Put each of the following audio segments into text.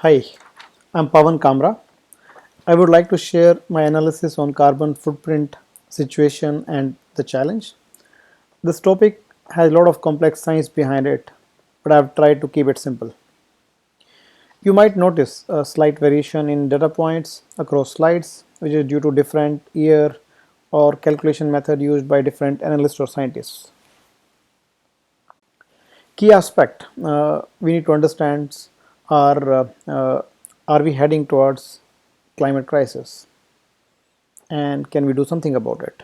Hi, I'm Pavan Kamra. I would like to share my analysis on carbon footprint situation and the challenge. This topic has a lot of complex science behind it, but I've tried to keep it simple. You might notice a slight variation in data points across slides, which is due to different year or calculation method used by different analysts or scientists. Key aspect we need to understand are we heading towards climate crisis, and can we do something about it?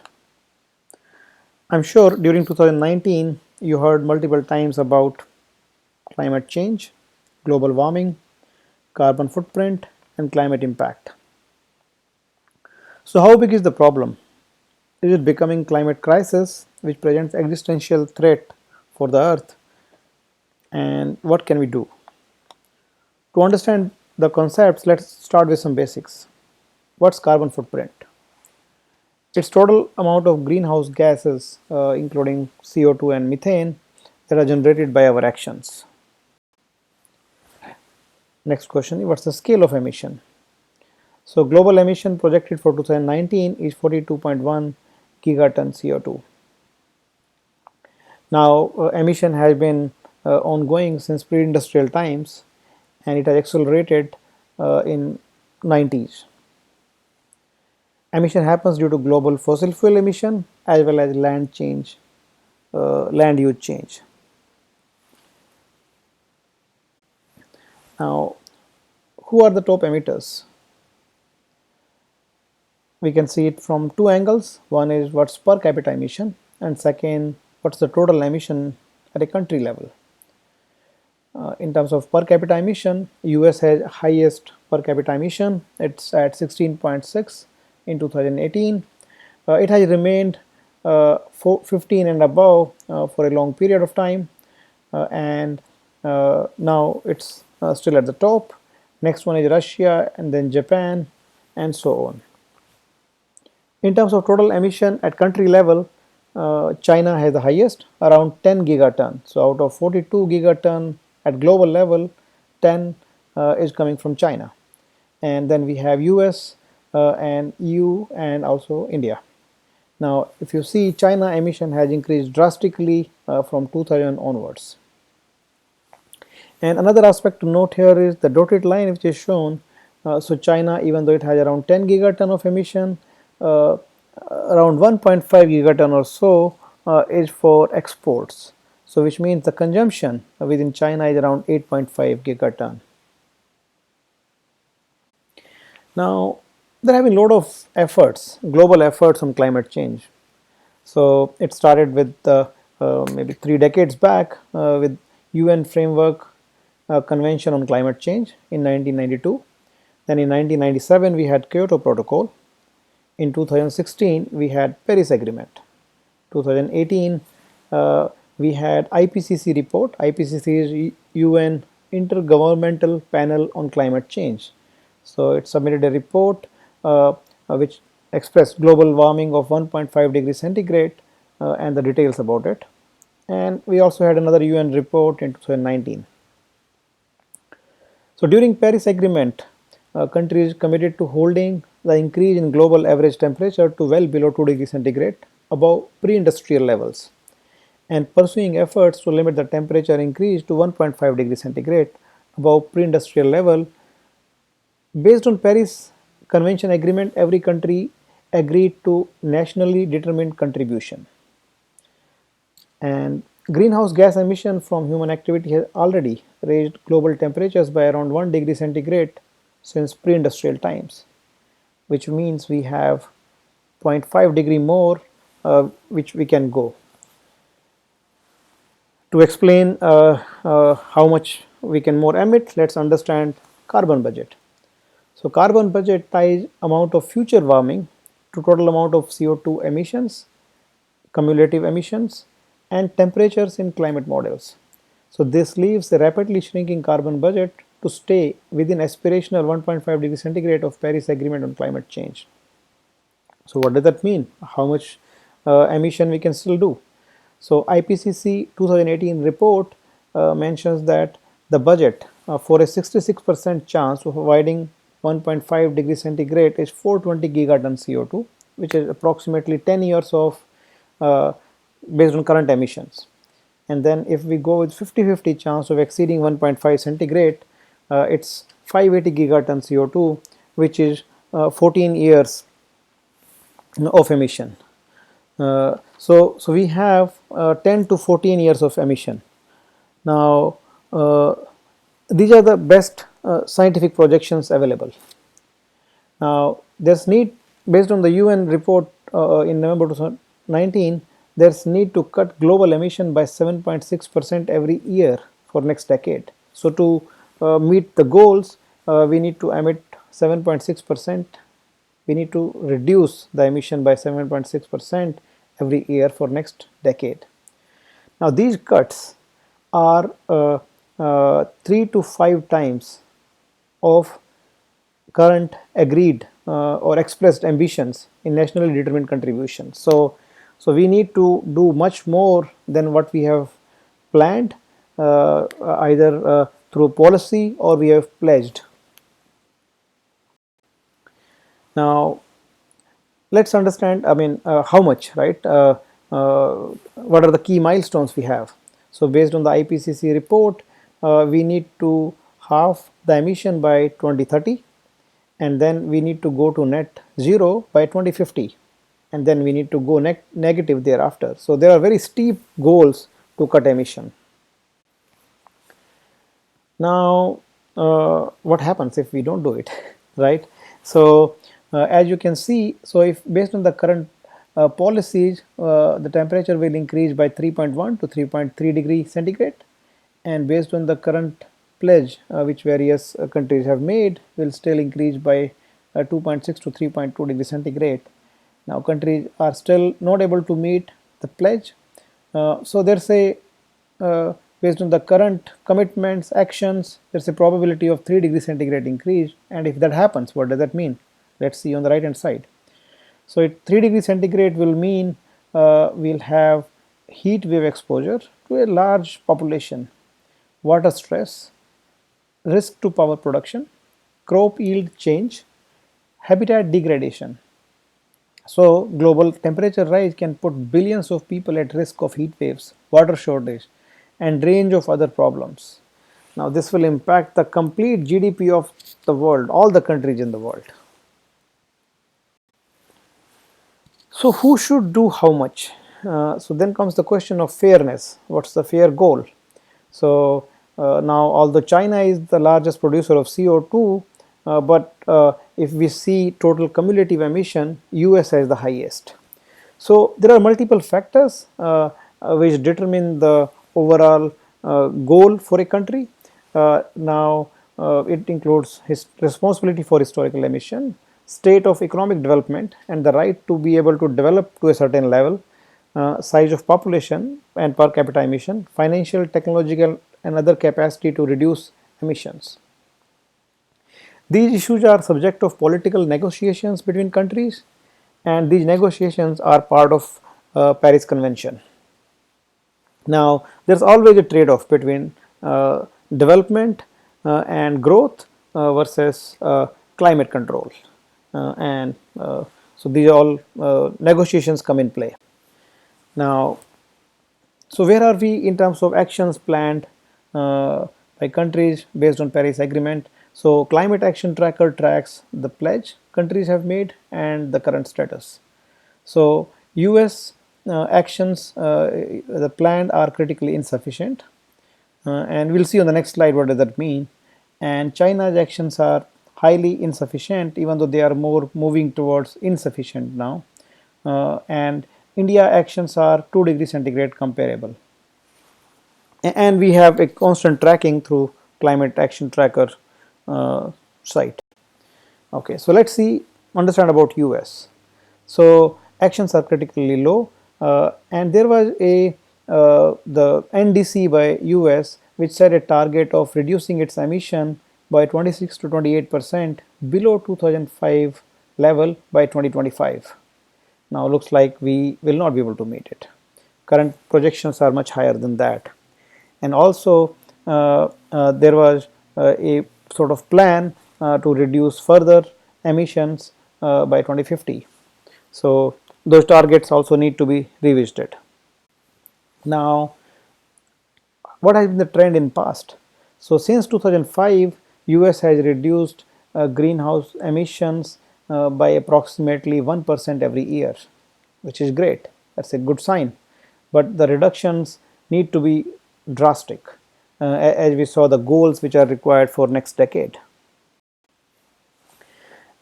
I'm sure during 2019 you heard multiple times about climate change, global warming, carbon footprint, and climate impact. So how big is the problem? Is it becoming climate crisis which presents existential threat for the earth, and what can we do? To understand the concepts, let's start with some basics. What's carbon footprint? Its total amount of greenhouse gases, including CO2 and methane, that are generated by our actions. Next question, what's the scale of emission? So global emission projected for 2019 is 42.1 gigaton CO2. Now emission has been ongoing since pre-industrial times, and it has accelerated in 90s. Emission happens due to global fossil fuel emission as well as land use change. Now, who are the top emitters? We can see it from two angles. One is what's per capita emission, and second, what's the total emission at a country level. In terms of per capita emission, US has highest per capita emission. It's at 16.6 in 2018. It has remained 15 and above for a long period of time, and now it's still at the top. Next one is Russia, and then Japan, and so on. In terms of total emission at country level, China has the highest, around 10 gigaton. So out of 42 gigaton at global level, 10 is coming from China. And then we have US and EU and also India. Now, if you see, China emission has increased drastically from 2000 onwards. And another aspect to note here is the dotted line which is shown. So China, even though it has around 10 gigaton of emission, around 1.5 gigaton or so is for exports. So which means the consumption within China is around 8.5 gigaton. Now, there have been a lot of efforts, global efforts on climate change. So it started with maybe 3 decades back with UN Framework Convention on Climate Change in 1992. Then in 1997 we had Kyoto Protocol. In 2016 we had Paris Agreement. 2018 we had IPCC report. IPCC is UN Intergovernmental Panel on Climate Change. So it submitted a report which expressed global warming of 1.5 degrees centigrade and the details about it. And we also had another UN report in 2019. So during Paris Agreement, countries committed to holding the increase in global average temperature to well below 2 degrees centigrade above pre-industrial levels, and pursuing efforts to limit the temperature increase to 1.5 degrees centigrade above pre-industrial level. Based on Paris Convention Agreement, every country agreed to nationally determined contribution. And greenhouse gas emission from human activity has already raised global temperatures by around 1 degree centigrade since pre-industrial times, which means we have 0.5 degree more which we can go. To explain how much we can more emit, let's understand carbon budget. So carbon budget ties amount of future warming to total amount of CO2 emissions, cumulative emissions, and temperatures in climate models. So this leaves a rapidly shrinking carbon budget to stay within aspirational 1.5 degree centigrade of Paris Agreement on climate change. So what does that mean? How much emission we can still do? So IPCC 2018 report mentions that the budget for a 66% chance of avoiding 1.5 degrees centigrade is 420 gigaton CO2, which is approximately 10 years of based on current emissions. And then if we go with 50-50 chance of exceeding 1.5 centigrade, it's 580 gigaton CO2, which is 14 years of emission. So we have 10 to 14 years of emission. Now, these are the best scientific projections available. Now, there's need, based on the UN report in November 2019, there's need to cut global emission by 7.6% every year for next decade. So to meet the goals, we need to emit 7.6%. We need to reduce the emission by 7.6% every year for next decade. Now, these cuts are 3 to 5 times of current agreed or expressed ambitions in nationally determined contributions. So we need to do much more than what we have planned, either through policy or we have pledged. Now, let's understand, how much, right? What are the key milestones we have? So based on the IPCC report, we need to halve the emission by 2030, and then we need to go to net zero by 2050, and then we need to go negative thereafter. So there are very steep goals to cut emission. Now, what happens if we don't do it, right? So as you can see, so if based on the current policies, the temperature will increase by 3.1 to 3.3 degree centigrade, and based on the current pledge which various countries have made, will still increase by 2.6 to 3.2 degree centigrade. Now, countries are still not able to meet the pledge. So there's a based on the current commitments, actions, there's a probability of 3 degree centigrade increase. And if that happens, what does that mean? Let's see on the right hand side. So 3 degree centigrade will mean we'll have heat wave exposure to a large population, water stress, risk to power production, crop yield change, habitat degradation. So global temperature rise can put billions of people at risk of heat waves, water shortage, and range of other problems. Now this will impact the complete GDP of the world, all the countries in the world. So who should do how much? So then comes the question of fairness. What's the fair goal? So now, although China is the largest producer of CO2, but if we see total cumulative emission, US has the highest. So there are multiple factors which determine the overall goal for a country. Now it includes responsibility for historical emission, state of economic development, and the right to be able to develop to a certain level, size of population and per capita emission, financial, technological, and other capacity to reduce emissions. These issues are subject of political negotiations between countries, and these negotiations are part of Paris Convention. Now, there's always a trade-off between development and growth versus climate control, and so these all negotiations come in play. Now, so where are we in terms of actions planned by countries based on Paris Agreement? So climate action tracker tracks the pledge countries have made and the current status. So US actions the planned are critically insufficient, and we'll see on the next slide what does that mean. And China's actions are highly insufficient, even though they are more moving towards insufficient now, and India actions are 2 degrees centigrade comparable. And we have a constant tracking through climate action tracker site. Okay, so let's understand about US. So actions are critically low, and there was the NDC by US which set a target of reducing its emission by 26 to 28% below 2005 level by 2025. Now looks like we will not be able to meet it. Current projections are much higher than that. And also there was a sort of plan to reduce further emissions by 2050. So those targets also need to be revisited. Now, what has been the trend in past? So since 2005, US has reduced greenhouse emissions by approximately 1% every year, which is great. That's a good sign. But the reductions need to be drastic, as we saw the goals which are required for next decade.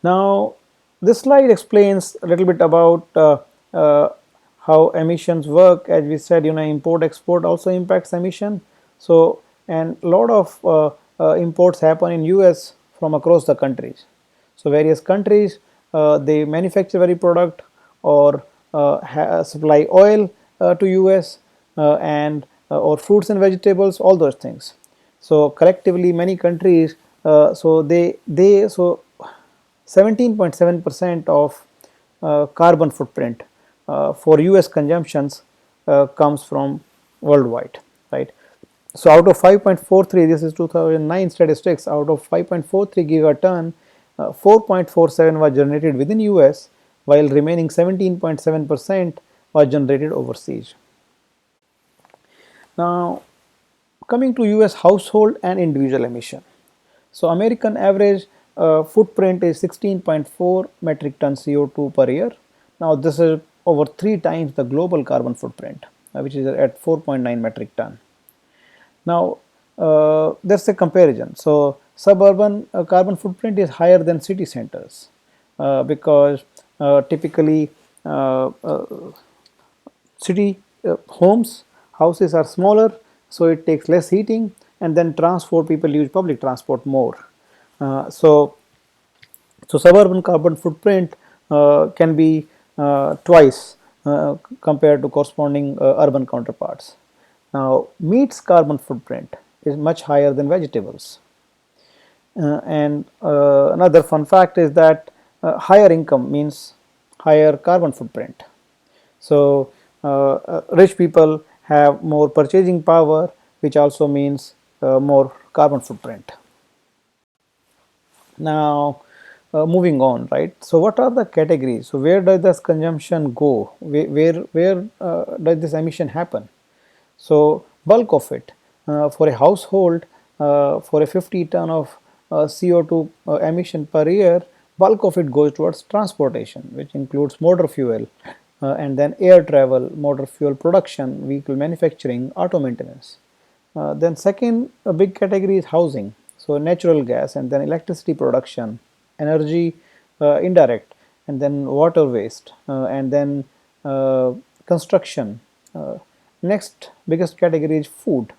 Now, this slide explains a little bit about uh, how emissions work. As we said, import export also impacts emission. So, and a lot of imports happen in US from across the countries. So, various countries they manufacture very product or supply oil to US and or fruits and vegetables, all those things. So collectively, many countries, so they so 17.7% of carbon footprint for US consumptions comes from worldwide, right? So out of 5.43, this is 2009 statistics, out of 5.43 gigaton, 4.47 was generated within US, while remaining 17.7% was generated overseas. Now, coming to US household and individual emission. So American average footprint is 16.4 metric ton CO2 per year. Now this is over 3 times the global carbon footprint, which is at 4.9 metric ton. Now there's a comparison. So suburban carbon footprint is higher than city centers because typically city homes, houses are smaller, so it takes less heating, and then transport, people use public transport more. So suburban carbon footprint can be twice compared to corresponding urban counterparts. Now, meat's carbon footprint is much higher than vegetables. And another fun fact is that higher income means higher carbon footprint. So rich people have more purchasing power, which also means more carbon footprint. Now, moving on, right? So, what are the categories? So, where does this consumption go? Where does this emission happen? So, bulk of it for a household for a 50 ton of CO2 emission per year, bulk of it goes towards transportation, which includes motor fuel and then air travel, motor fuel production, vehicle manufacturing, auto maintenance. Then second big category is housing, so natural gas and then electricity production, energy indirect, and then water waste, and then construction. Next biggest category is food,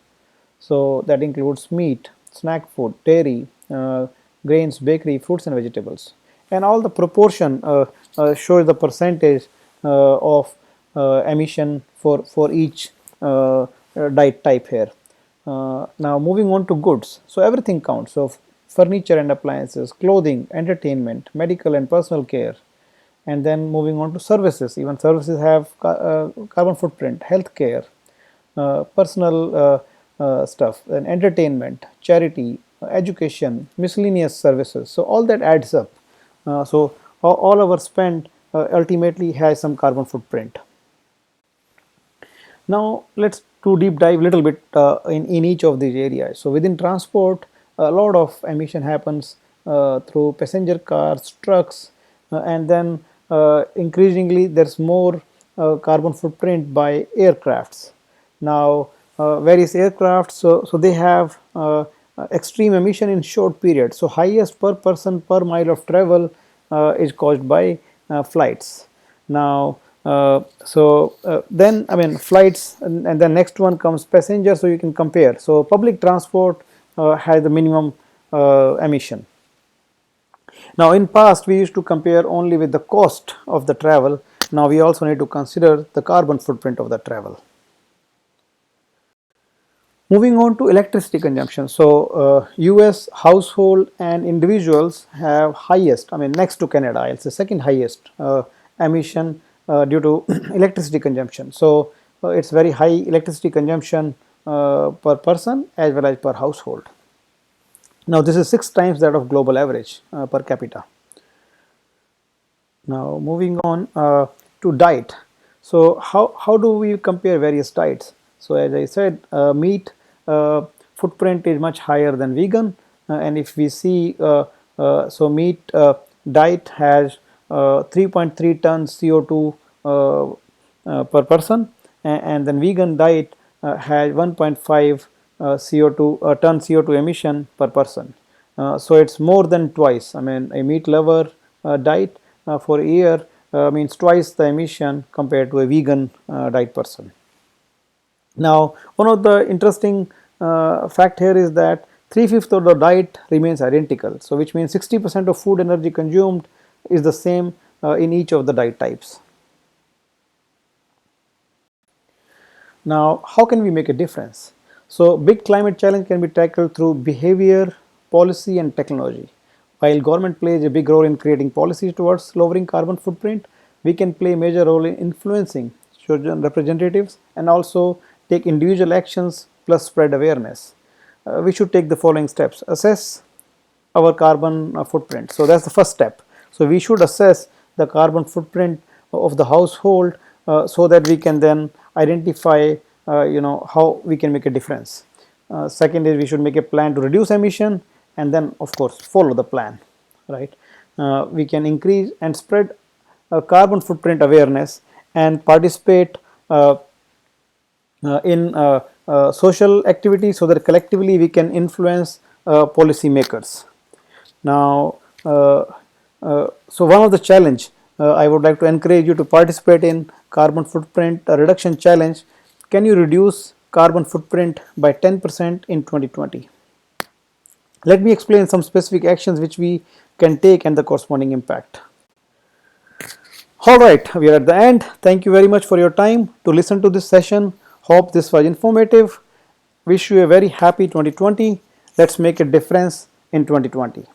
so that includes meat, snack food, dairy, grains, bakery, fruits and vegetables, and all the proportion shows the percentage of emission for each diet type here. Now moving on to goods, so everything counts. So furniture and appliances, clothing, entertainment, medical and personal care, and then moving on to services. Even services have carbon footprint, healthcare, personal stuff, and entertainment, charity, education, miscellaneous services. So all that adds up. So all our spend ultimately has some carbon footprint. Now let's to deep dive a little bit in each of these areas. So within transport, a lot of emission happens through passenger cars, trucks, and then increasingly there's more carbon footprint by aircrafts. Now various aircrafts, so they have extreme emission in short period. So highest per person per mile of travel is caused by flights. Now then I mean flights, and then next one comes passengers, so you can compare. So public transport has the minimum emission. Now in past we used to compare only with the cost of the travel. Now we also need to consider the carbon footprint of the travel. Moving on to electricity consumption. So US household and individuals have highest, I mean next to Canada, I'll say second highest emission due to electricity consumption. So it's very high electricity consumption per person as well as per household. Now this is 6 times that of global average per capita. Now moving on to diet. So how do we compare various diets? So as I said, meat footprint is much higher than vegan, and if we see, so meat diet has 3.3 tons CO2 per person, and then vegan diet has 1.5 CO2 ton CO2 emission per person. So it's more than twice. I mean, a meat lover diet for a year means twice the emission compared to a vegan diet person. Now, one of the interesting fact here is that 3/5 of the diet remains identical. So, which means 60% of food energy consumed is the same in each of the diet types. Now, how can we make a difference? So, big climate challenge can be tackled through behavior, policy, and technology. While government plays a big role in creating policies towards lowering carbon footprint, we can play a major role in influencing citizen representatives and also take individual actions plus spread awareness. We should take the following steps: assess our carbon footprint. So that's the first step. So we should assess the carbon footprint of the household so that we can then identify how we can make a difference. Second is we should make a plan to reduce emission, and then of course follow the plan, right? We can increase and spread carbon footprint awareness and participate in social activities so that collectively we can influence policy makers. Now, so one of the challenge I would like to encourage you to participate in carbon footprint reduction challenge. Can you reduce carbon footprint by 10% in 2020? Let me explain some specific actions which we can take and the corresponding impact. All right, we are at the end. Thank you very much for your time to listen to this session. Hope this was informative. Wish you a very happy 2020. Let's make a difference in 2020.